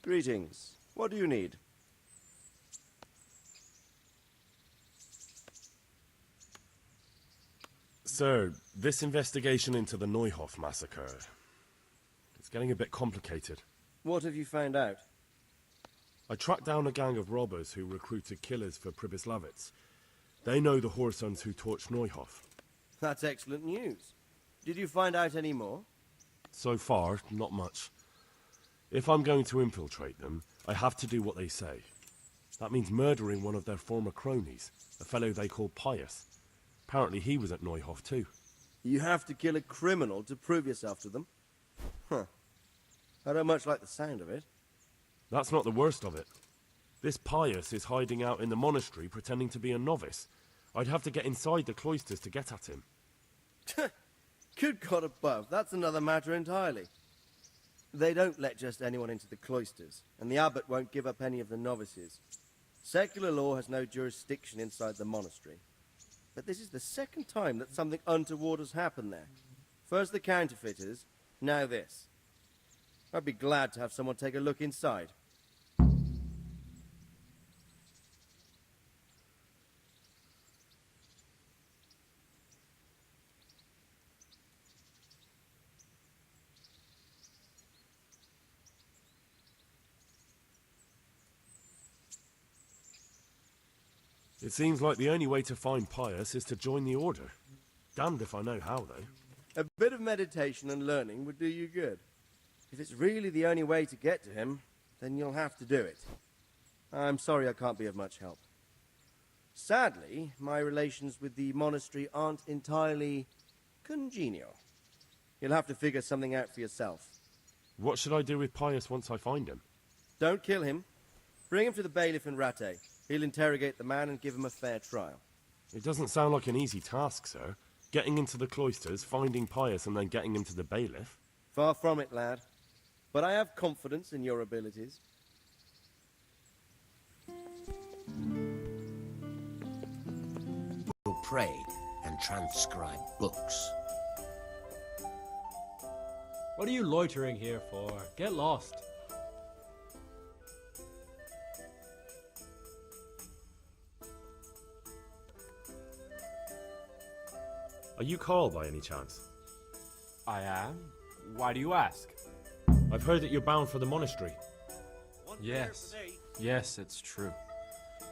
Greetings. What do you need? Sir, this investigation into the Neuhof massacre, it's getting a bit complicated. What have you found out? I tracked down a gang of robbers who recruited killers for Pribyslavitz. They know the whoresons who torched Neuhof. That's excellent news. Did you find out any more? So far, not much. If I'm going to infiltrate them, I have to do what they say. That means murdering one of their former cronies, a fellow they call Pius. Apparently he was at Neuhof too. You have to kill a criminal to prove yourself to them? Huh. I don't much like the sound of it. That's not the worst of it. This Pius is hiding out in the monastery pretending to be a novice. I'd have to get inside the cloisters to get at him. Good God above, that's another matter entirely. They don't let just anyone into the cloisters, and the abbot won't give up any of the novices. Secular law has no jurisdiction inside the monastery. But this is the second time that something untoward has happened there. First the counterfeiters, now this. I'd be glad to have someone take a look inside. It seems like the only way to find Pius is to join the order. Damned if I know how, though. A bit of meditation and learning would do you good. If it's really the only way to get to him, then you'll have to do it. I'm sorry I can't be of much help. Sadly, my relations with the monastery aren't entirely congenial. You'll have to figure something out for yourself. What should I do with Pius once I find him? Don't kill him. Bring him to the bailiff in Ratte. He'll interrogate the man and give him a fair trial. It doesn't sound like an easy task, sir. Getting into the cloisters, finding Pius, and then getting him to the bailiff. Far from it, lad. But I have confidence in your abilities. Will pray and transcribe books. What are you loitering here for? Get lost. Are you Carl by any chance? I am? Why do you ask? I've heard that you're bound for the monastery. Yes. Yes, it's true.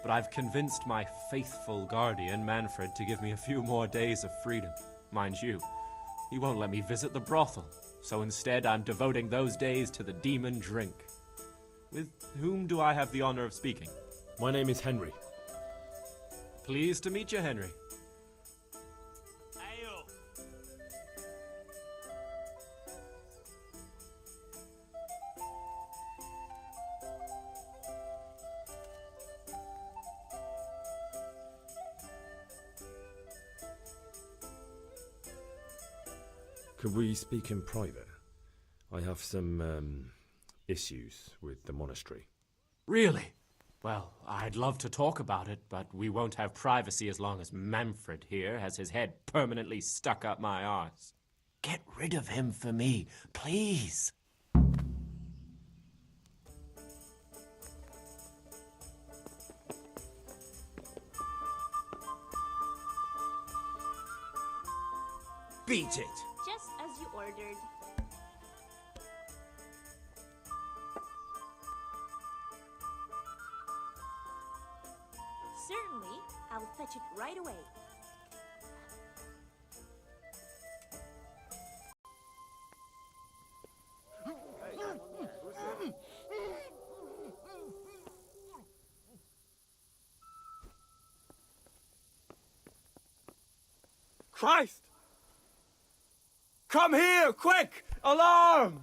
But I've convinced my faithful guardian, Manfred, to give me a few more days of freedom. Mind you, he won't let me visit the brothel. So instead, I'm devoting those days to the demon drink. With whom do I have the honor of speaking? My name is Henry. Pleased to meet you, Henry. Could we speak in private? I have some, issues with the monastery. Really? Well, I'd love to talk about it, but we won't have privacy as long as Manfred here has his head permanently stuck up my arse. Get rid of him for me, please. Beat it! Just as you ordered. Certainly, I'll fetch it right away. Christ! Come here, quick! Alarm!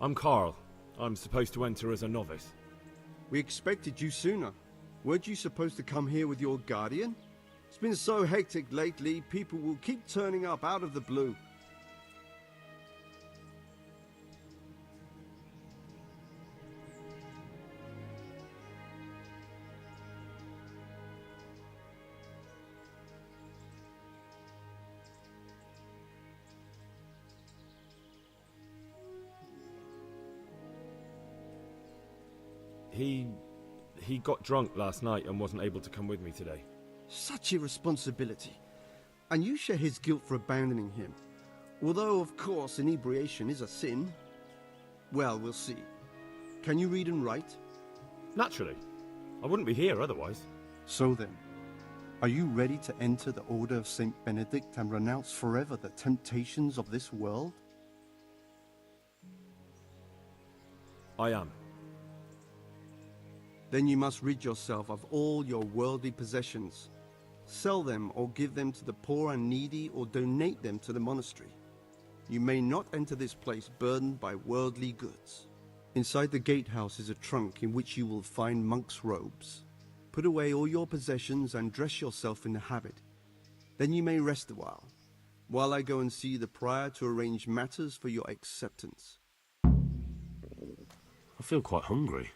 I'm Carl. I'm supposed to enter as a novice. We expected you sooner. Weren't you supposed to come here with your guardian? It's been so hectic lately, people will keep turning up out of the blue. He got drunk last night and wasn't able to come with me today. Such irresponsibility. And you share his guilt for abandoning him. Although, of course, inebriation is a sin. Well, we'll see. Can you read and write? Naturally. I wouldn't be here otherwise. So then, are you ready to enter the Order of Saint Benedict and renounce forever the temptations of this world? I am. Then you must rid yourself of all your worldly possessions. Sell them or give them to the poor and needy or donate them to the monastery. You may not enter this place burdened by worldly goods. Inside the gatehouse is a trunk in which you will find monk's robes. Put away all your possessions and dress yourself in the habit. Then you may rest a while I go and see the prior to arrange matters for your acceptance. I feel quite hungry.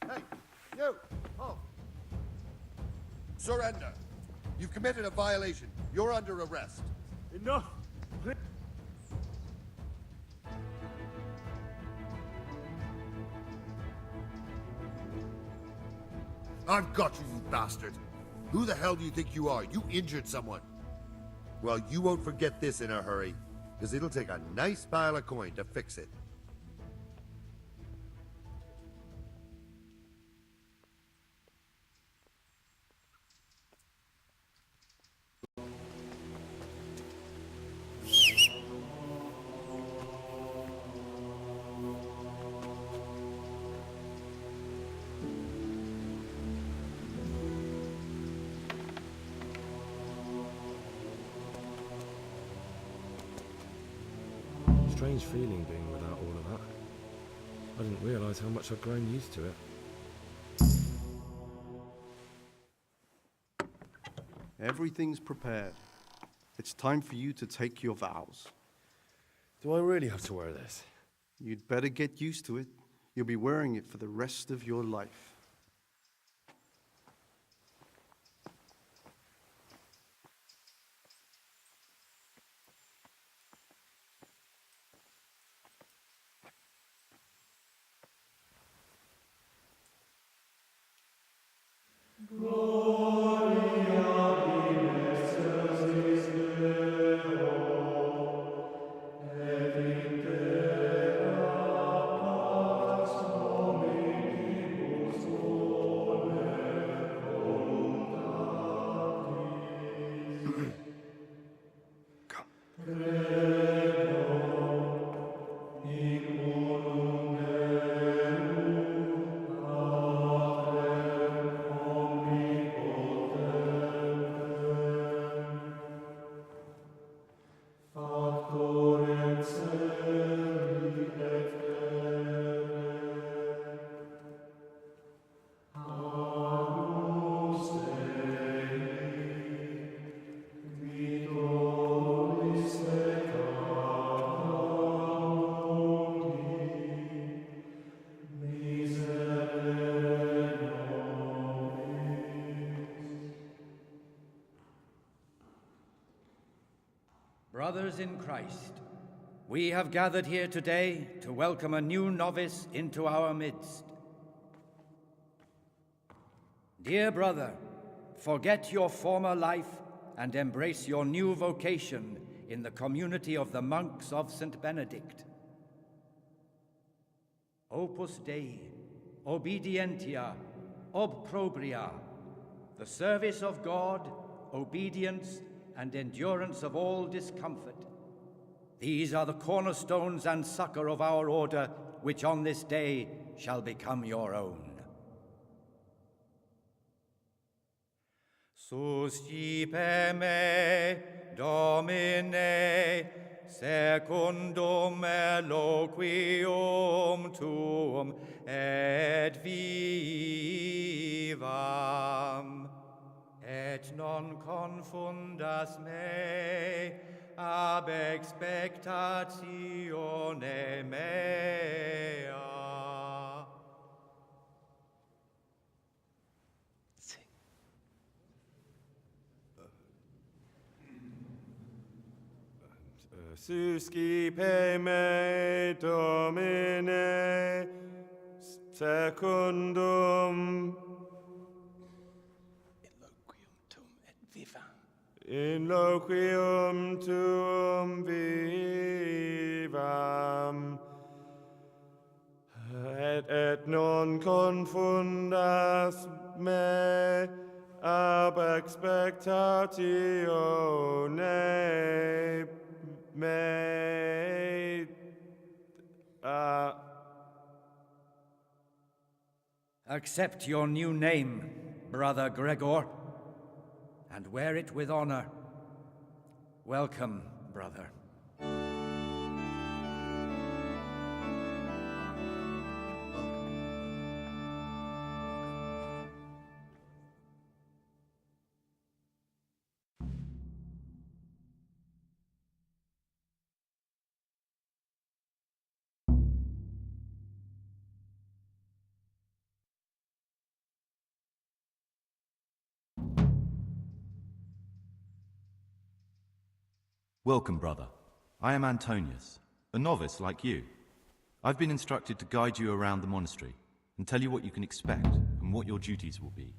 Hey, you! Halt! Surrender. You've committed a violation. You're under arrest. Enough! I've got you, you bastard. Who the hell do you think you are? You injured someone. Well, you won't forget this in a hurry, because it'll take a nice pile of coin to fix it. Strange feeling being without all of that. I didn't realise how much I'd grown used to it. Everything's prepared. It's time for you to take your vows. Do I really have to wear this? You'd better get used to it. You'll be wearing it for the rest of your life. brothers in Christ, we have gathered here today to welcome a new novice into our midst. Dear brother, forget your former life and embrace your new vocation in the community of the monks of St. Benedict. Opus Dei, obedientia, obprobria, the service of God, obedience, and endurance of all discomfort. These are the cornerstones and succor of our order, which on this day shall become your own. Suscipe me, Domine, secundum eloquium tuum et vivam, et non confundas me ab expectatione mea. Suscipe me, Domine, secundum in loquium tuum vivam, et non confundas me ab expectatione mea. Accept your new name, Brother Gregor, and wear it with honor. Welcome, brother. Welcome, brother. I am Antonius, a novice like you. I've been instructed to guide you around the monastery and tell you what you can expect and what your duties will be.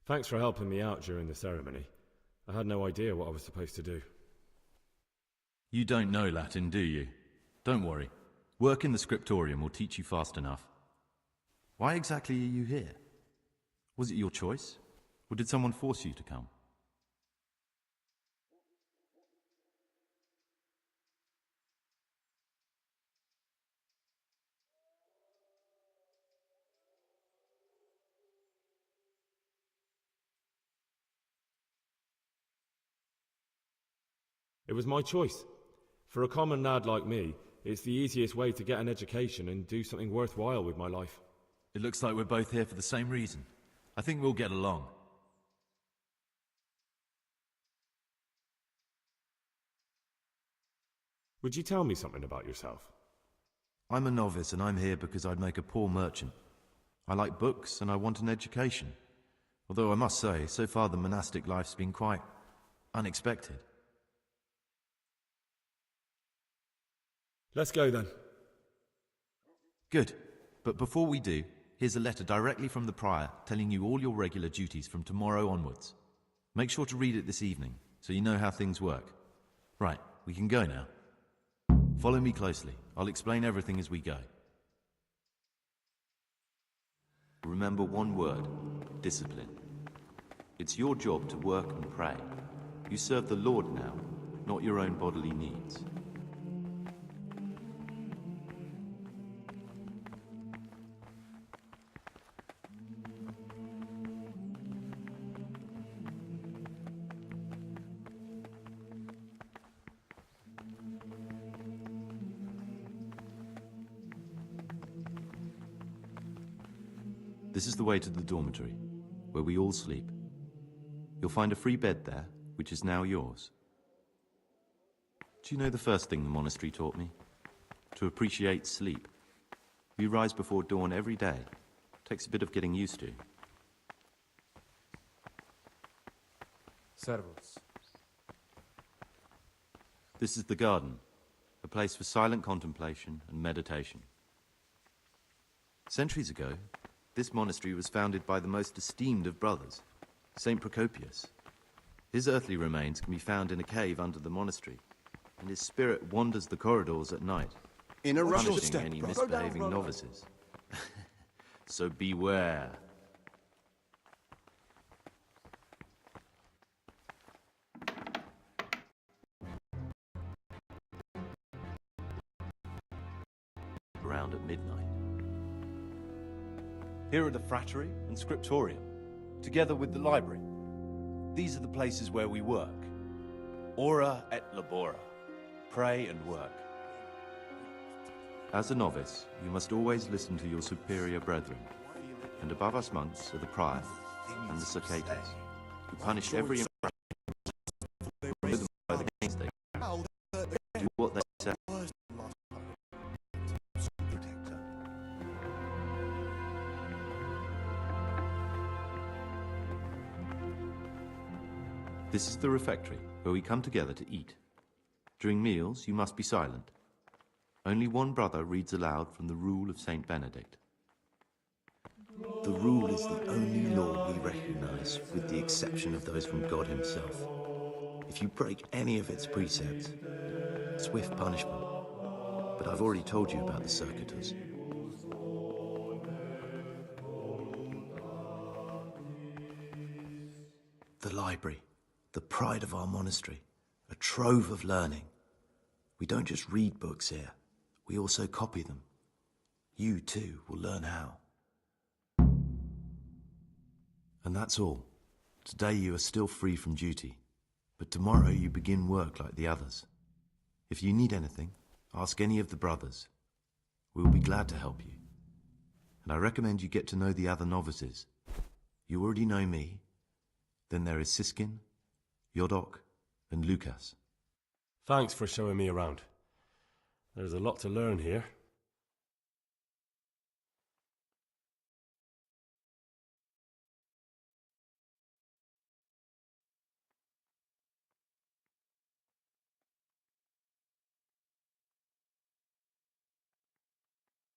Thanks for helping me out during the ceremony. I had no idea what I was supposed to do. You don't know Latin, do you? Don't worry. Work in the scriptorium will teach you fast enough. Why exactly are you here? Was it your choice? Or did someone force you to come? It was my choice. For a common lad like me, it's the easiest way to get an education and do something worthwhile with my life. It looks like we're both here for the same reason. I think we'll get along. Would you tell me something about yourself? I'm a novice and I'm here because I'd make a poor merchant. I like books and I want an education. Although I must say, so far the monastic life's been quite unexpected. Let's go then. Good. But before we do, here's a letter directly from the prior telling you all your regular duties from tomorrow onwards. Make sure to read it this evening, so you know how things work. Right, we can go now. Follow me closely. I'll explain everything as we go. Remember one word: discipline. It's your job to work and pray. You serve the Lord now, not your own bodily needs. This is the way to the dormitory, where we all sleep. You'll find a free bed there, which is now yours. Do you know the first thing the monastery taught me? To appreciate sleep. We rise before dawn every day. Takes a bit of getting used to. Servus. This is the garden, a place for silent contemplation and meditation. Centuries ago, this monastery was founded by the most esteemed of brothers, Saint Procopius. His earthly remains can be found in a cave under the monastery, and his spirit wanders the corridors at night, punishing any misbehaving novices. So beware. Around at midnight. Here are the frattery and scriptorium, together with the library. These are the places where we work. Ora et labora. Pray and work. As a novice, you must always listen to your superior brethren, and above us monks are the prior and the circators, who punish every impression by the gains they do what they say. This is the refectory, where we come together to eat. During meals, you must be silent. Only one brother reads aloud from the Rule of Saint Benedict. The rule is the only law we recognize, with the exception of those from God himself. If you break any of its precepts, swift punishment. But I've already told you about the circuitous. The library, the pride of our monastery, a trove of learning. We don't just read books here, we also copy them. You too will learn how. And that's all. Today you are still free from duty, but tomorrow you begin work like the others. If you need anything, ask any of the brothers. We will be glad to help you. And I recommend you get to know the other novices. You already know me. Then there is Siskin, Yodok, and Lucas. Thanks for showing me around. There's a lot to learn here.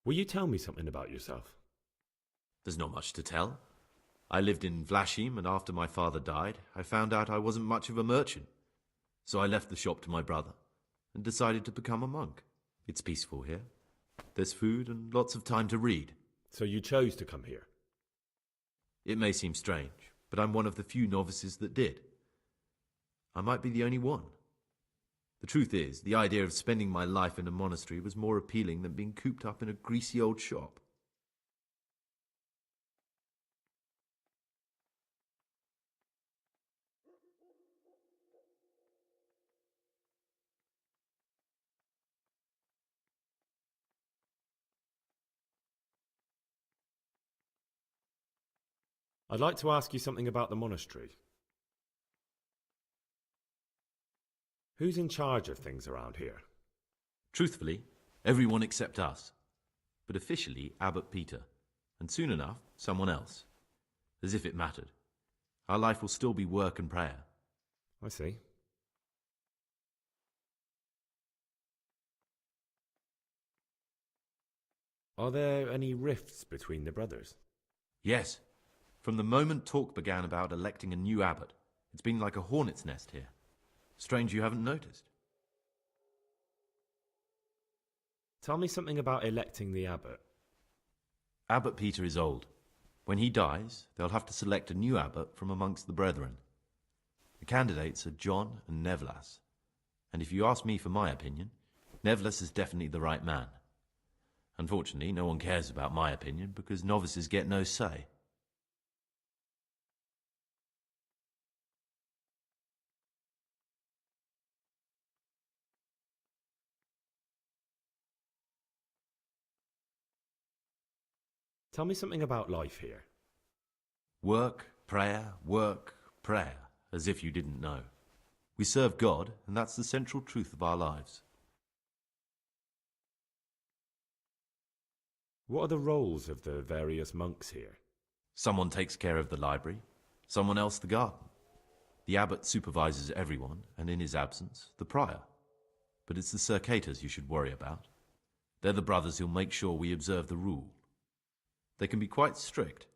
Will you tell me something about yourself? There's not much to tell. I lived in Vlashim, and after my father died, I found out I wasn't much of a merchant. So I left the shop to my brother and decided to become a monk. It's peaceful here. There's food and lots of time to read. So you chose to come here? It may seem strange, but I'm one of the few novices that did. I might be the only one. The truth is, the idea of spending my life in a monastery was more appealing than being cooped up in a greasy old shop. I'd like to ask you something about the monastery. Who's in charge of things around here? Truthfully, everyone except us. But officially, Abbot Peter. And soon enough, someone else. As if it mattered. Our life will still be work and prayer. I see. Are there any rifts between the brothers? Yes. From the moment talk began about electing a new abbot, it's been like a hornet's nest here. Strange you haven't noticed. Tell me something about electing the abbot. Abbot Peter is old. When he dies, they'll have to select a new abbot from amongst the brethren. The candidates are John and Nevlas. And if you ask me for my opinion, Nevlas is definitely the right man. Unfortunately, no one cares about my opinion because novices get no say. Tell me something about life here. Work, prayer, as if you didn't know. We serve God, and that's the central truth of our lives. What are the roles of the various monks here? Someone takes care of the library, someone else the garden. The abbot supervises everyone, and in his absence, the prior. But it's the circators you should worry about. They're the brothers who'll make sure we observe the rule. They can be quite strict,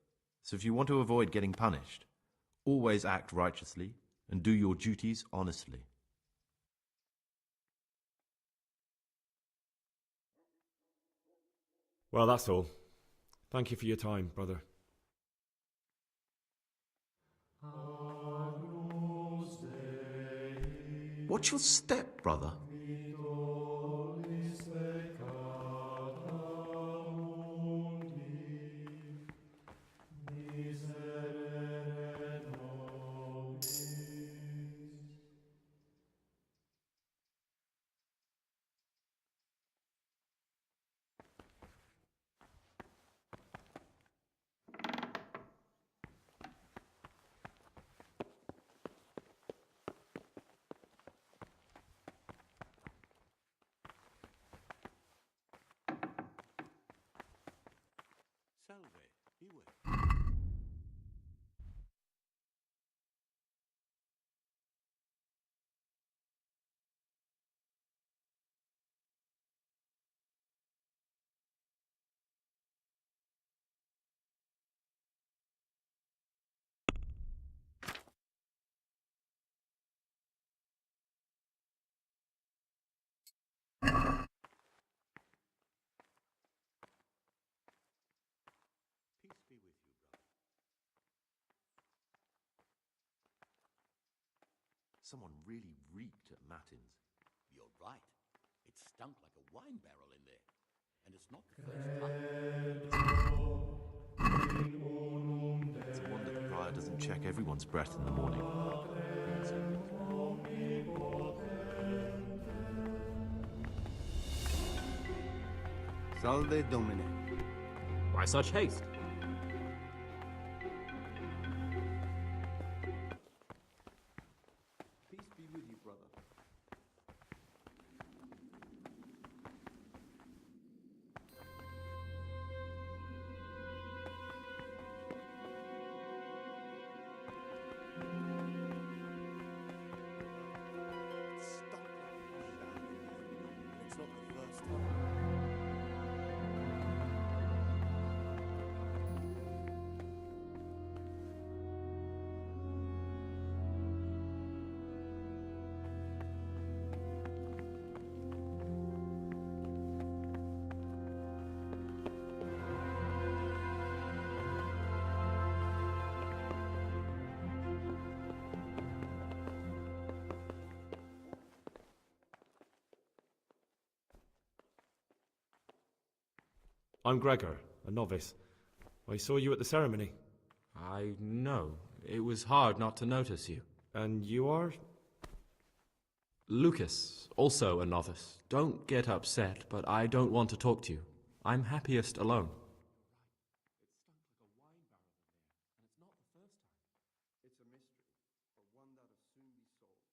so if you want to avoid getting punished, always act righteously and do your duties honestly. Well, that's all. Thank you for your time, brother. Watch your step, brother. Someone really reeked at Matins. You're right. It stunk like a wine barrel in there. And it's not the first time. It's a wonder the prior doesn't check everyone's breath in the morning. Salve Domine. Why such haste? Peace be with you, brother. It's not the first time. I'm Gregor, a novice. I saw you at the ceremony. I know. It was hard not to notice you. And you are? Lucas, also a novice. Don't get upset, but I don't want to talk to you. I'm happiest alone. It's a mystery, but one that'll soon be solved.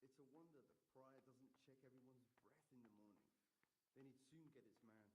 It's a wonder the prior doesn't check everyone's breath in the morning. Then he'd soon get his man.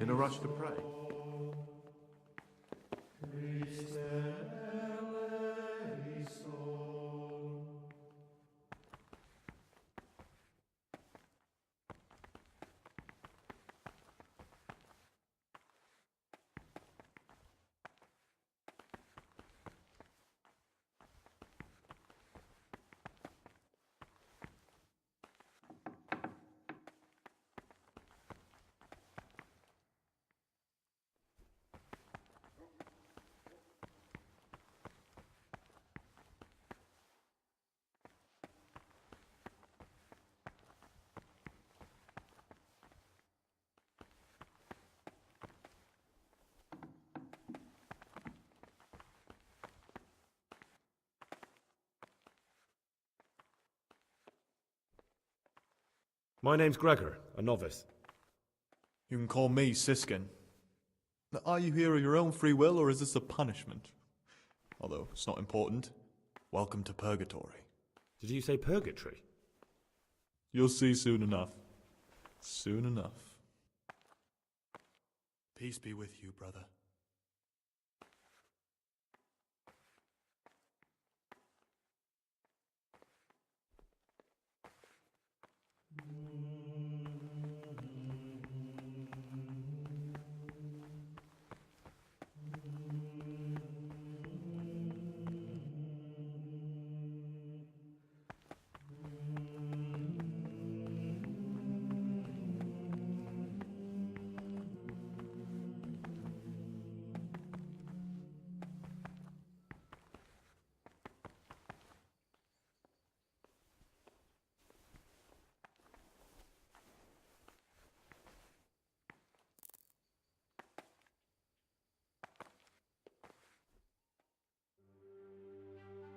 In a rush to pray? My name's Gregor, a novice. You can call me Siskin. Now, are you here of your own free will, or is this a punishment? Although it's not important. Welcome to Purgatory. Did you say purgatory? You'll see soon enough. Soon enough. Peace be with you, brother.